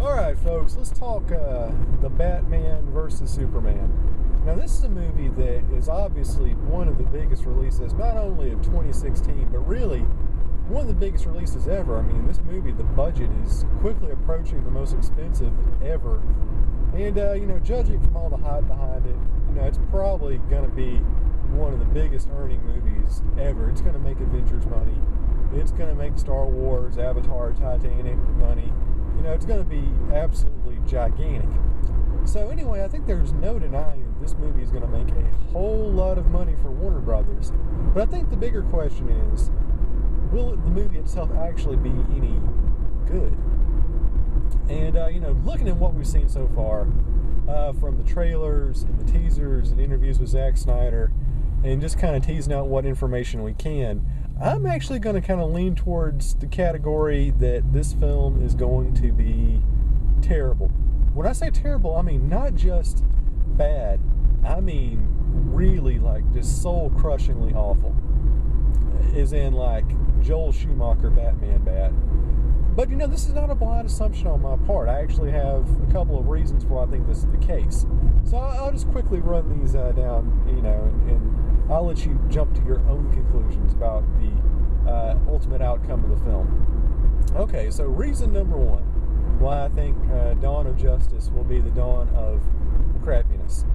Alright, folks, let's talk the Batman versus Superman. Now, this is a movie that is obviously one of the biggest releases, not only of 2016, but really one of the biggest releases ever. I mean, this movie, the budget is quickly approaching the most expensive ever. And, judging from all the hype behind it, it's probably going to be one of the biggest earning movies ever. It's going to make Avengers money. It's going to make Star Wars, Avatar, Titanic money. It's going to be absolutely gigantic. So anyway, I think there's no denying that this movie is going to make a whole lot of money for Warner Brothers. But I think the bigger question is, will the movie itself actually be any good? And, looking at what we've seen so far, from the trailers and the teasers and interviews with Zack Snyder, and just kind of teasing out what information we can, I'm actually going to kind of lean towards the category that this film is going to be terrible. When I say terrible, I mean not just bad. I mean really just soul-crushingly awful. As in Joel Schumacher Batman bad. But this is not a blind assumption on my part. I actually have a couple of reasons for why I think this is the case. So I'll just quickly run these down, and I'll let you jump to your own conclusions about the ultimate outcome of the film. Okay, so reason number one why I think Dawn of Justice will be the dawn of crappiness.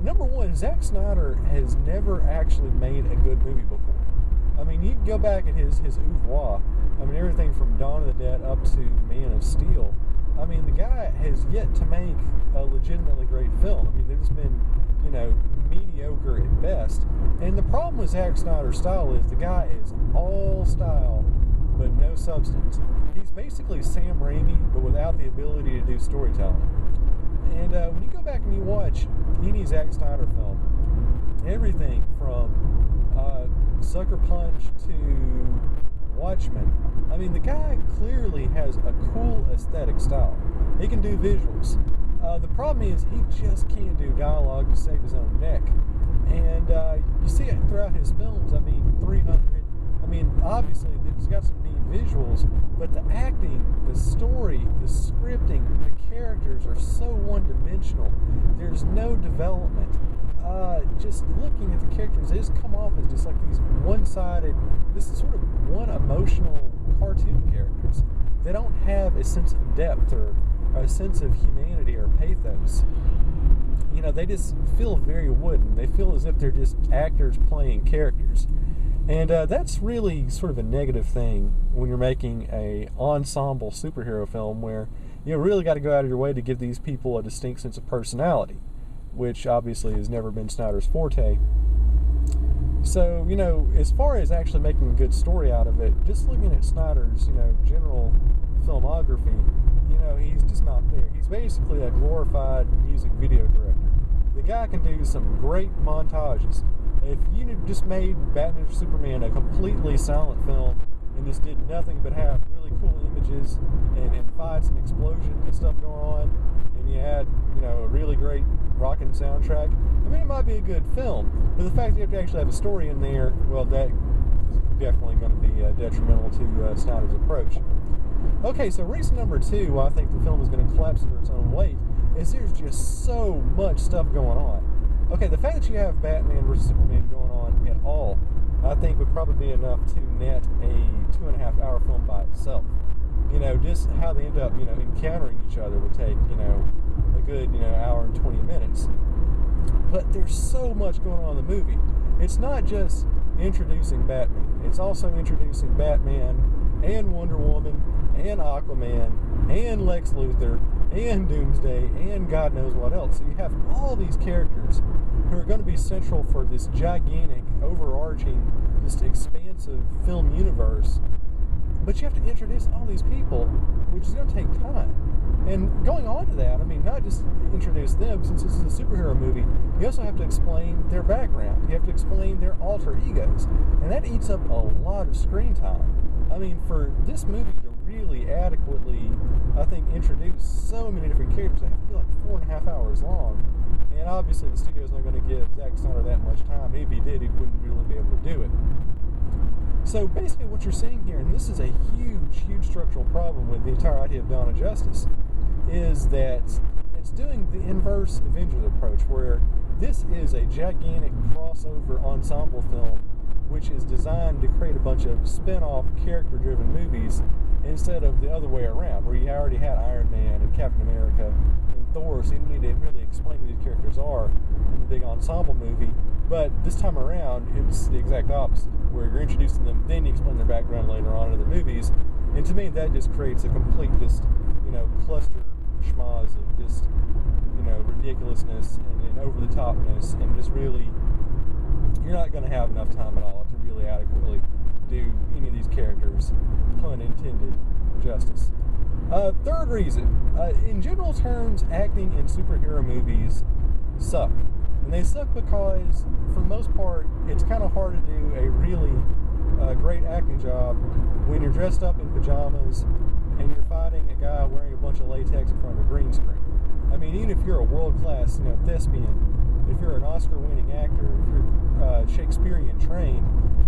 Number one, Zack Snyder has never actually made a good movie before. I mean, you can go back at his oeuvre. I mean, everything from Dawn of the Dead up to Man of Steel. I mean, the guy has yet to make a legitimately great film. I mean, there's been, mediocre at best. And the problem with Zack Snyder's style is the guy is all style, but no substance. He's basically Sam Raimi, but without the ability to do storytelling. And when you go back and you watch any Zack Snyder film, everything from Sucker Punch to Watchmen, I mean, the guy clearly has a cool aesthetic style. He can do visuals. The problem is he just can't do dialogue to save his own neck. And you see it throughout his films. I mean, 300. I mean, obviously, it's got some neat visuals, but the acting, the story, the scripting, the characters are so one-dimensional. There's no development. Just looking at the characters, they just come off as just like these one-sided, this is sort of one emotional cartoon characters. They don't have a sense of depth or a sense of humanity or pathos. They just feel very wooden. They feel as if they're just actors playing characters. And that's really sort of a negative thing when you're making a ensemble superhero film where you really got to go out of your way to give these people a distinct sense of personality, which obviously has never been Snyder's forte. So, as far as actually making a good story out of it, just looking at Snyder's, general filmography, he's just not there. He's basically a glorified music video director. The guy can do some great montages. If you just made Batman vs Superman a completely silent film and just did nothing but have really cool images and fights and explosions and stuff going on, and you had, a really great rocking soundtrack, I mean, it might be a good film. But the fact that you have to actually have a story in there, well, that is definitely going to be detrimental to Snyder's approach. Okay, so reason number two why I think the film is going to collapse under its own weight is there's just so much stuff going on. Okay, the fact that you have Batman vs Superman going on at all, I think would probably be enough to net a 2.5 hour film by itself. Just how they end up, encountering each other would take, a good, hour and 20 minutes. But there's so much going on in the movie. It's not just introducing Batman. It's also introducing Batman and Wonder Woman and Aquaman and Lex Luthor and Doomsday and God knows what else. So you have all these characters who are going to be central for this gigantic, overarching, just expansive film universe. But you have to introduce all these people, which is going to take time. And going on to that, I mean, not just introduce them, since this is a superhero movie, you also have to explain their background. You have to explain their alter egos. And that eats up a lot of screen time. I mean, for this movie to really adequately, I think, introduce so many different characters, they have to be like 4.5 hours long. And obviously the studio's not going to give Zack Snyder that much time. If he did, he wouldn't really be able to do it. So basically what you're seeing here, and this is a huge, huge structural problem with the entire idea of Dawn of Justice, is that it's doing the inverse Avengers approach, where this is a gigantic crossover ensemble film which is designed to create a bunch of spin-off character-driven movies instead of the other way around, where you already had Iron Man and Captain America and Thor, so you don't need to really explain who these characters are in the big ensemble movie. But this time around, it's the exact opposite, where you're introducing them, then you explain their background later on in the movies. And to me, that just creates a complete cluster schmoz of just, ridiculousness and over-the-topness, and just really, you're not going to have enough time at all to really adequately do any of these characters, pun intended, justice. Third reason, in general terms, acting in superhero movies suck. And they suck because, for the most part, it's kind of hard to do a really great acting job when you're dressed up in pajamas and you're fighting a guy wearing a bunch of latex in front of a green screen. I mean, even if you're a world-class, thespian, if you're an Oscar-winning actor, if you're Shakespearean trained,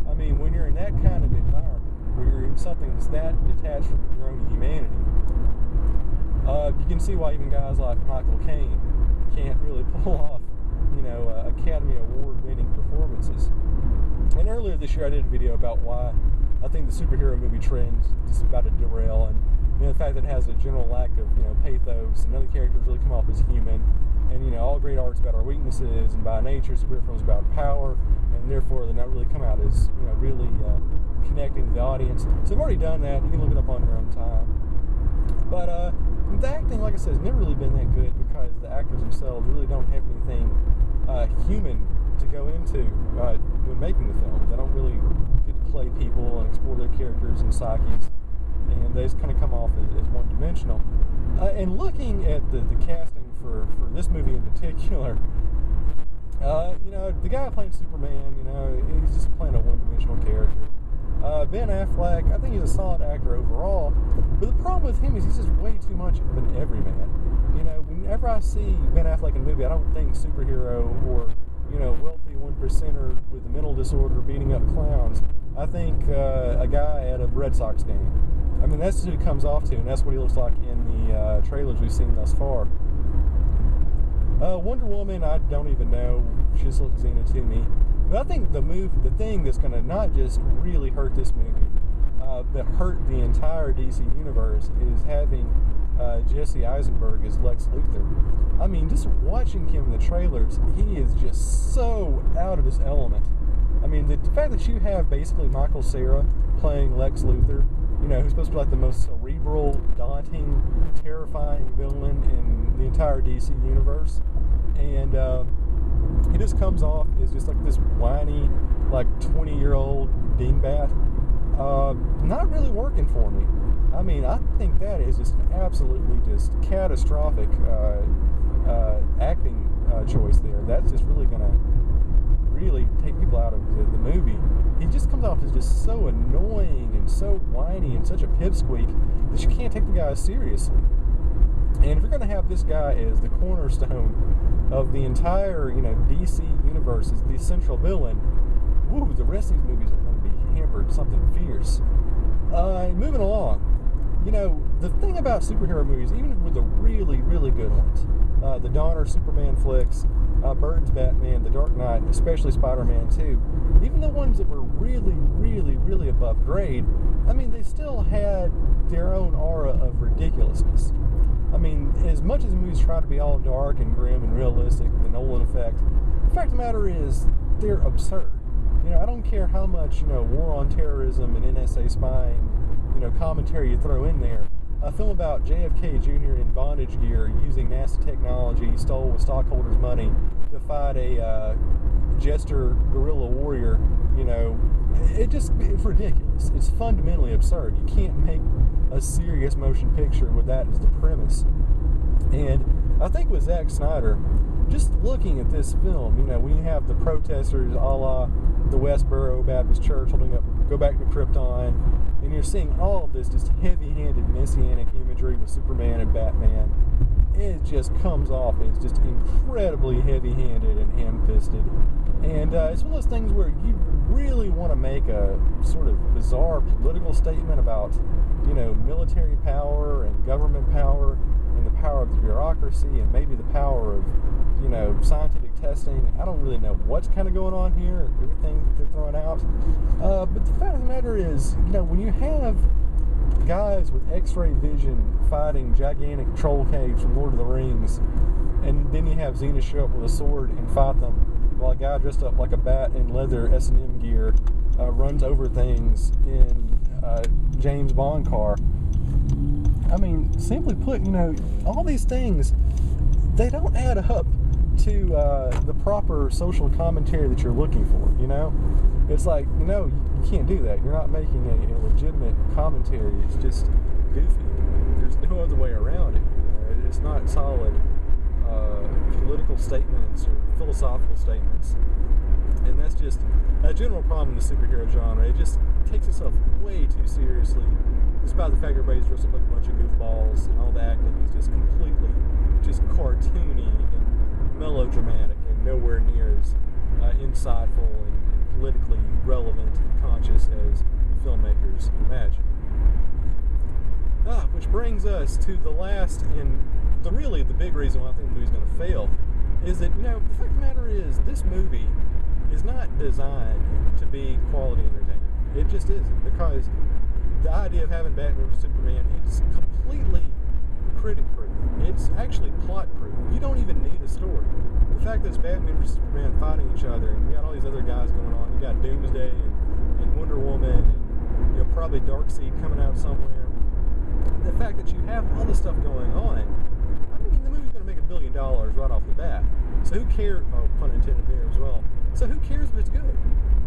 I mean, when you're in that kind of environment, where you're in something that's that detached from your own humanity, you can see why even guys like Michael Caine can't really pull off, Academy Award-winning performances. And earlier this year, I did a video about why I think the superhero movie trend is about to derail, and the fact that it has a general lack of pathos, and none of the characters really come off as human, and all great art's about our weaknesses, and by nature, superhero films about power, and therefore they're not really come out as really connecting to the audience. So I've already done that. You can look it up on your own time. But the acting, like I said, has never really been that good because the actors themselves really don't have anything human to go into when making the film. They don't really get to play people and explore their characters and psyches, and they just kind of come off as one-dimensional. And looking at the casting for this movie in particular, the guy playing Superman, he's just playing a one-dimensional character. Ben Affleck, I think he's a solid actor overall, but the problem with him is he's just way too much of an everyman. Whenever I see Ben Affleck in a movie, I don't think superhero or, wealthy one-percenter with a mental disorder beating up clowns. I think a guy at a Red Sox game. I mean, that's who he comes off to, and that's what he looks like in the trailers we've seen thus far. Wonder Woman, I don't even know. She just looks Xena to me. But I think the thing that's going to not just really hurt this movie, but hurt the entire DC universe, is having Jesse Eisenberg as Lex Luthor. I mean, just watching him in the trailers, he is just so out of his element. I mean, the fact that you have basically Michael Cera playing Lex Luthor, who's supposed to be like the most cerebral, daunting, terrifying villain in the entire DC universe, and he just comes off as just like this whiny, like 20-year-old dingbat. Not really working for me. I mean, I think that is just an absolutely just catastrophic acting choice there. That's just really going to really take people out of the movie. He just comes off as just so annoying and so whiny and such a pipsqueak that you can't take the guy seriously. And if you're going to have this guy as the cornerstone of the entire, DC universe, as the central villain, woo, the rest of these movies are going to be hampered something fierce. Moving along, the thing about superhero movies, even with the really, really good ones, the Donner Superman flicks, Burton's Batman, The Dark Knight, especially Spider-Man 2, even the ones that were really, really, really above grade, I mean, they still had their own aura of ridiculousness. I mean, as much as movies try to be all dark and grim and realistic, the Nolan effect, the fact of the matter is, they're absurd. I don't care how much, war on terrorism and NSA spying, commentary you throw in there. A film about JFK Jr. in bondage gear using NASA technology stole with stockholders' money to fight a jester guerrilla warrior, it's ridiculous. It's fundamentally absurd. You can't make a serious motion picture with that as the premise. And I think with Zack Snyder, just looking at this film, we have the protesters a la the Westboro Baptist Church holding up Go Back to Krypton, and you're seeing all of this just heavy-handed messianic imagery with Superman and Batman. It just comes off as just incredibly heavy-handed and ham-fisted. And it's one of those things where you really want to make a sort of bizarre political statement about military power and government power and the power of the bureaucracy and maybe the power of, scientific testing. I don't really know what's kind of going on here, everything that they're throwing out. But the fact of the matter is, when you have guys with X-ray vision fighting gigantic troll caves from Lord of the Rings, and then you have Xena show up with a sword and fight them, while a guy dressed up like a bat in leather S&M gear runs over things in James Bond car. I mean, simply put, all these things, they don't add up to the proper social commentary that you're looking for, It's like, you can't do that. You're not making a legitimate commentary. It's just goofy. There's no other way around it. It's not solid political statements or philosophical statements. And that's just a general problem in the superhero genre. It just takes itself way too seriously, despite the fact everybody's dressed up like a bunch of goofballs and all the acting is just completely just cartoony and melodramatic and nowhere near as insightful and politically relevant and conscious as filmmakers imagine. Which brings us to the last and the big reason why I think the movie's going to fail is that, the fact of the matter is this movie is not designed to be quality entertainment. It just isn't, because the idea of having Batman vs Superman, it's completely critic-proof. It's actually plot-proof. You don't even need a story. The fact that it's Batman vs Superman fighting each other, and you got all these other guys going on, you got Doomsday and Wonder Woman, and probably Darkseid coming out somewhere. The fact that you have all this stuff going on, I mean, the movie's going to make $1 billion right off the bat. So who cares? Oh, pun intended there as well. So who cares if it's good?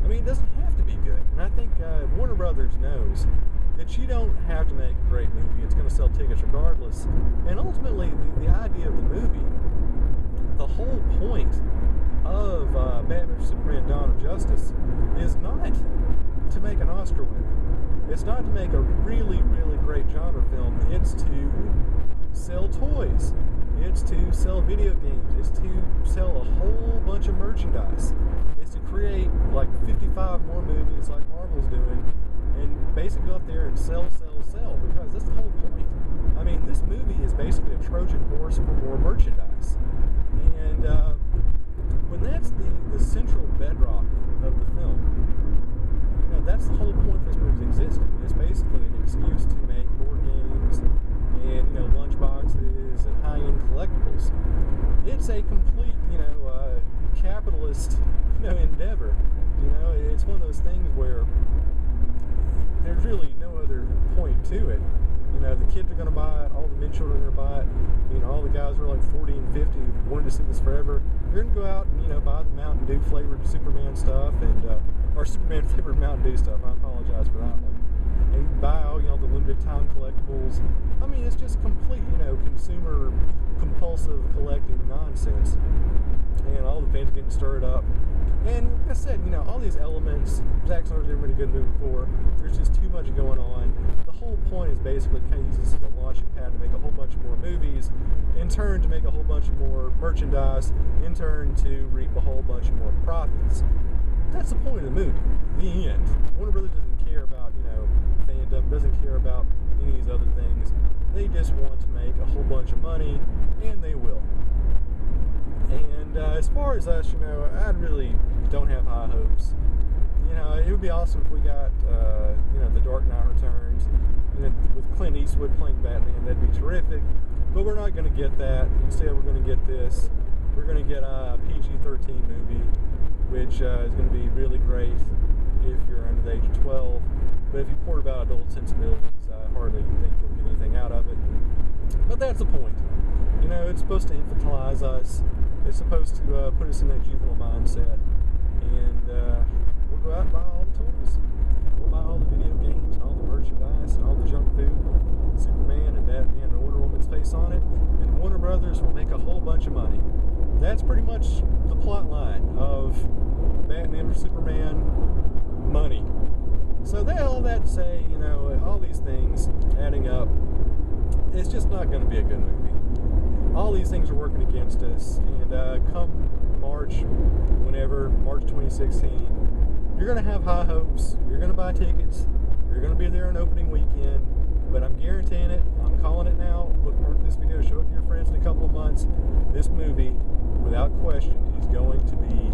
I mean, it doesn't have to be good. And I think Warner Brothers knows that you don't have to make a great movie. It's going to sell tickets regardless. And ultimately, the idea of the movie, the whole point of Batman vs Superman: Dawn of Justice is not to make an Oscar winner. It's not to make a really, really great genre film. It's to sell toys. It's to sell video games. It's to sell a whole bunch of merchandise. It's to create like 55 more movies like Marvel's doing and basically go out there and sell, because that's the whole point. I mean, this movie is basically a Trojan horse for more merchandise. And when that's the central bedrock of the film, that's the whole point for this movie's existing. It's basically an excuse to make board games and, lunchboxes and high-end collectibles. It's a complete, capitalist, endeavor. It's one of those things where there's really no other point to it. The kids are going to buy it, all the men children are going to buy it, all the guys who are like 40 and 50 who wanted to see this forever, they're going to go out and, buy the Mountain Dew flavored Superman stuff and, or Superman flavored Mountain Dew stuff, I apologize for that one, and buy all, the limited time collectibles. I mean, it's just complete, consumer compulsive collecting nonsense, and all the fans getting stirred up. And like I said, all these elements, Zack Snyder's never been a good movie before. There's just too much going on. The whole point is basically kind of use this as a launching pad to make a whole bunch of more movies, in turn to make a whole bunch of more merchandise, in turn to reap a whole bunch of more profits. That's the point of the movie. The end. Warner Brothers doesn't care about, fandom, doesn't care about any of these other things. They just want to make a whole bunch of money, and they will. And as far as us, I really don't have high hopes. It would be awesome if we got, The Dark Knight Returns, with Clint Eastwood playing Batman. That'd be terrific. But we're not going to get that. Instead, we're going to get this. We're going to get a PG-13 movie, which is going to be really great if you're under the age of 12. But if you pour about adult sensibilities, I hardly think you'll get anything out of it. But that's the point. It's supposed to infantilize us. It's supposed to put us in that juvenile mindset. And we'll go out and buy all the toys. We'll buy all the video games and all the merchandise and all the junk food with Superman and Batman and Wonder Woman's face on it. And Warner Brothers will make a whole bunch of money. That's pretty much the plot line of Batman vs Superman: money. So all that to say, all these things adding up, it's just not going to be a good movie. All these things are working against us, and come March 2016, you're going to have high hopes, you're going to buy tickets, you're going to be there on opening weekend, But I'm guaranteeing it. I'm calling it now. Mark this video, show it to your friends in a couple of months. This movie, without question, is going to be